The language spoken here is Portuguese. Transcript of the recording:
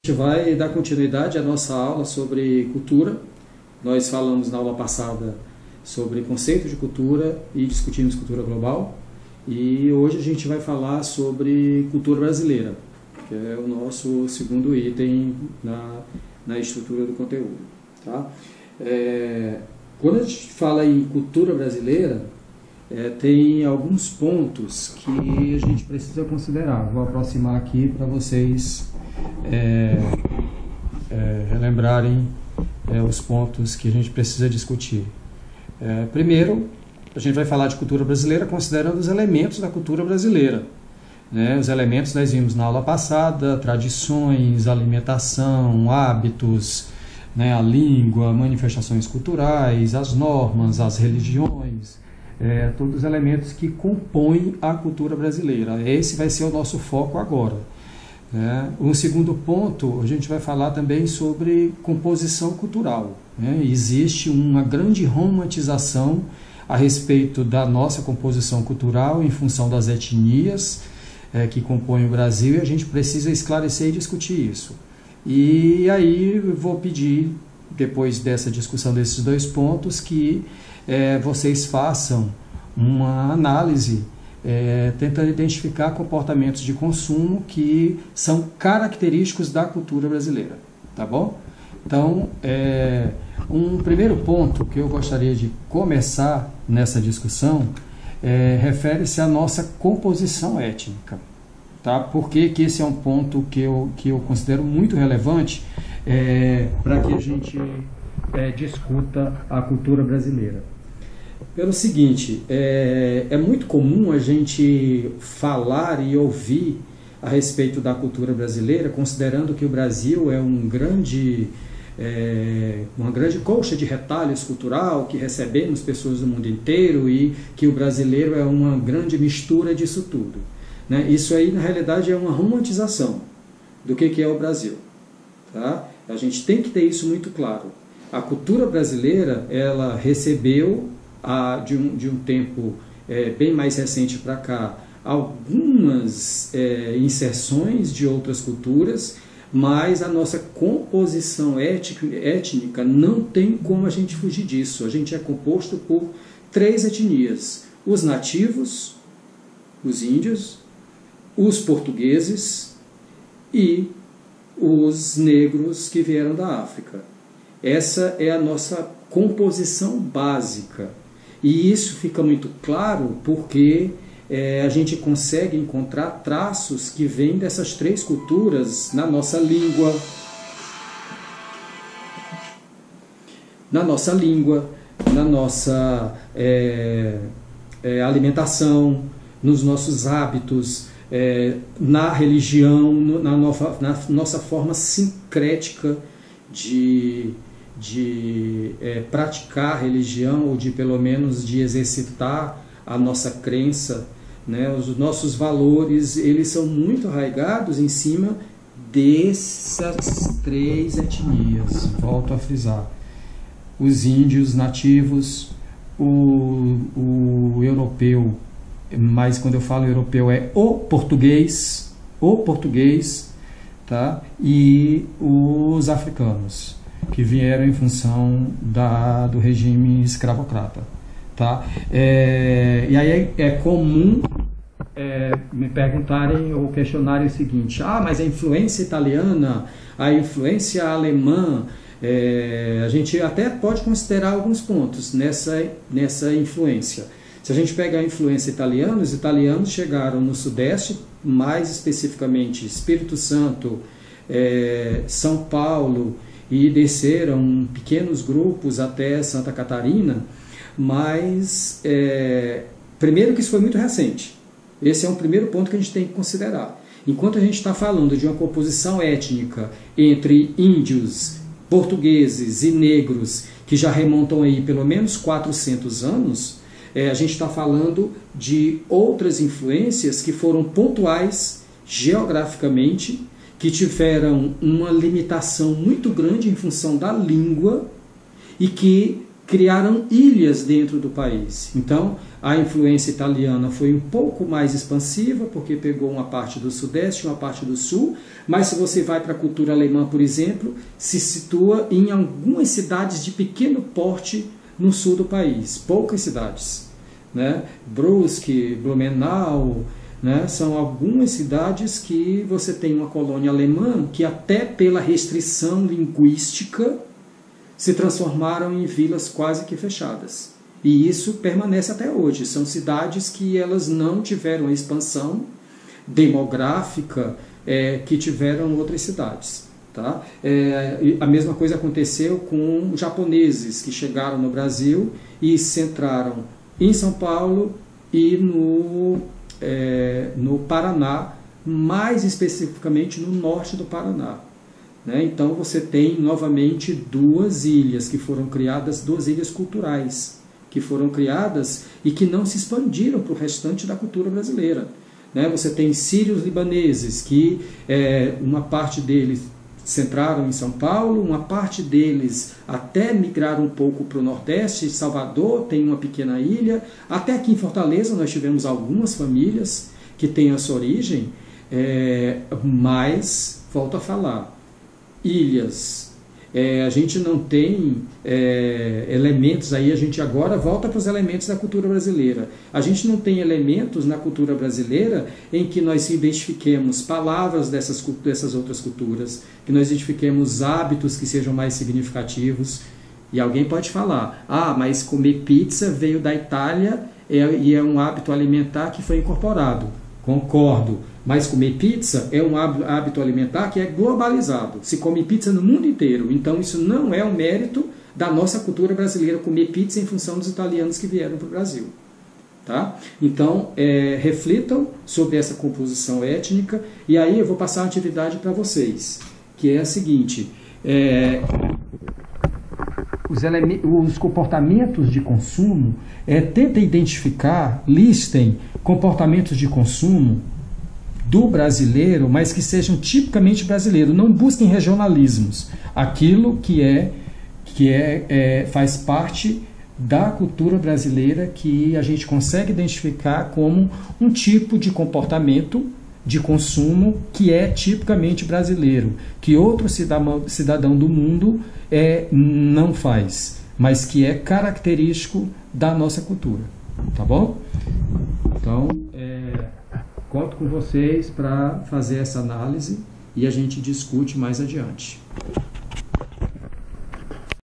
A gente vai dar continuidade à nossa aula sobre cultura. Nós falamos na aula passada sobre conceito de cultura e discutimos cultura global. E hoje a gente vai falar sobre cultura brasileira, que é o nosso segundo item na estrutura do conteúdo. Tá? Quando a gente fala em cultura brasileira, tem alguns pontos que a gente precisa considerar. Vou aproximar aqui para vocês relembrarem os pontos que a gente precisa discutir. Primeiro, a gente vai falar de cultura brasileira considerando os elementos da cultura brasileira. Os elementos nós vimos na aula passada: tradições, alimentação, hábitos, a língua, manifestações culturais, as normas, as religiões, todos os elementos que compõem a cultura brasileira. Esse vai ser o nosso foco agora. Um segundo ponto, a gente vai falar também sobre composição cultural. Existe uma grande romantização a respeito da nossa composição cultural em função das etnias que compõem o Brasil, e a gente precisa esclarecer e discutir isso. E aí vou pedir, depois dessa discussão desses dois pontos, que vocês façam uma análise tentando identificar comportamentos de consumo que são característicos da cultura brasileira, tá bom? Então, um primeiro ponto que eu gostaria de começar nessa discussão refere-se à nossa composição étnica, tá? Por que esse é um ponto que eu considero muito relevante para que a gente discuta a cultura brasileira? Pelo seguinte, é muito comum a gente falar e ouvir a respeito da cultura brasileira, considerando que o Brasil é uma grande colcha de retalhos cultural, que recebemos pessoas do mundo inteiro e que o brasileiro é uma grande mistura disso tudo. Isso aí, na realidade, é uma romantização do que é o Brasil. Tá? A gente tem que ter isso muito claro. A cultura brasileira, ela recebeu de um tempo bem mais recente para cá algumas inserções de outras culturas, mas a nossa composição étnica não tem como a gente fugir disso. A gente é composto por 3 etnias: os nativos, os índios, os portugueses e os negros que vieram da África. Essa é a nossa composição básica. E isso fica muito claro porque a gente consegue encontrar traços que vêm dessas 3 culturas na nossa língua, na nossa alimentação, nos nossos hábitos, na religião, na nossa forma sincrética de praticar a religião, ou de pelo menos de exercitar a nossa crença. Os nossos valores, eles são muito arraigados em cima dessas 3 etnias. Volto a frisar: os índios nativos, o europeu, mas quando eu falo europeu é o português, tá? E os africanos, que vieram em função do regime escravocrata. Tá? E aí é comum me perguntarem ou questionarem o seguinte: mas a influência italiana, a influência alemã, a gente até pode considerar alguns pontos nessa influência. Se a gente pegar a influência italiana, os italianos chegaram no Sudeste, mais especificamente Espírito Santo, São Paulo, e desceram em pequenos grupos até Santa Catarina, mas primeiro que isso foi muito recente. Esse é um primeiro ponto que a gente tem que considerar. Enquanto a gente está falando de uma composição étnica entre índios, portugueses e negros, que já remontam aí pelo menos 400 anos, a gente está falando de outras influências que foram pontuais geograficamente, que tiveram uma limitação muito grande em função da língua e que criaram ilhas dentro do país. Então, a influência italiana foi um pouco mais expansiva, porque pegou uma parte do sudeste e uma parte do sul, mas se você vai para a cultura alemã, por exemplo, se situa em algumas cidades de pequeno porte no sul do país, poucas cidades, né? Brusque, Blumenau, né? São algumas cidades que você tem uma colônia alemã que até pela restrição linguística se transformaram em vilas quase que fechadas. E isso permanece até hoje. São cidades que elas não tiveram a expansão demográfica que tiveram outras cidades. Tá? A mesma coisa aconteceu com os japoneses que chegaram no Brasil e se centraram em São Paulo e no Paraná, mais especificamente no norte do Paraná. Então você tem novamente duas ilhas que foram criadas, duas ilhas culturais, que foram criadas e que não se expandiram para o restante da cultura brasileira. Você tem sírios libaneses, que uma parte deles centraram em São Paulo, uma parte deles até migraram um pouco para o Nordeste, Salvador tem uma pequena ilha, até aqui em Fortaleza nós tivemos algumas famílias que têm essa origem, mas, volto a falar, ilhas, a gente não tem elementos, aí a gente agora volta para os elementos da cultura brasileira. A gente não tem elementos na cultura brasileira em que nós identifiquemos palavras dessas outras culturas, que nós identifiquemos hábitos que sejam mais significativos. E alguém pode falar, mas comer pizza veio da Itália e é um hábito alimentar que foi incorporado. Concordo, mas comer pizza é um hábito alimentar que é globalizado. Se come pizza no mundo inteiro. Então isso não é um mérito da nossa cultura brasileira comer pizza em função dos italianos que vieram para o Brasil. Tá? Então, reflitam sobre essa composição étnica. E aí eu vou passar uma atividade para vocês, que é a seguinte. Os comportamentos de consumo, tentem identificar, listem comportamentos de consumo do brasileiro, mas que sejam tipicamente brasileiros. Não busquem regionalismos. Aquilo que faz parte da cultura brasileira, que a gente consegue identificar como um tipo de comportamento de consumo que é tipicamente brasileiro, que outro cidadão do mundo não faz, mas que é característico da nossa cultura. Tá bom? Então, conto com vocês para fazer essa análise e a gente discute mais adiante.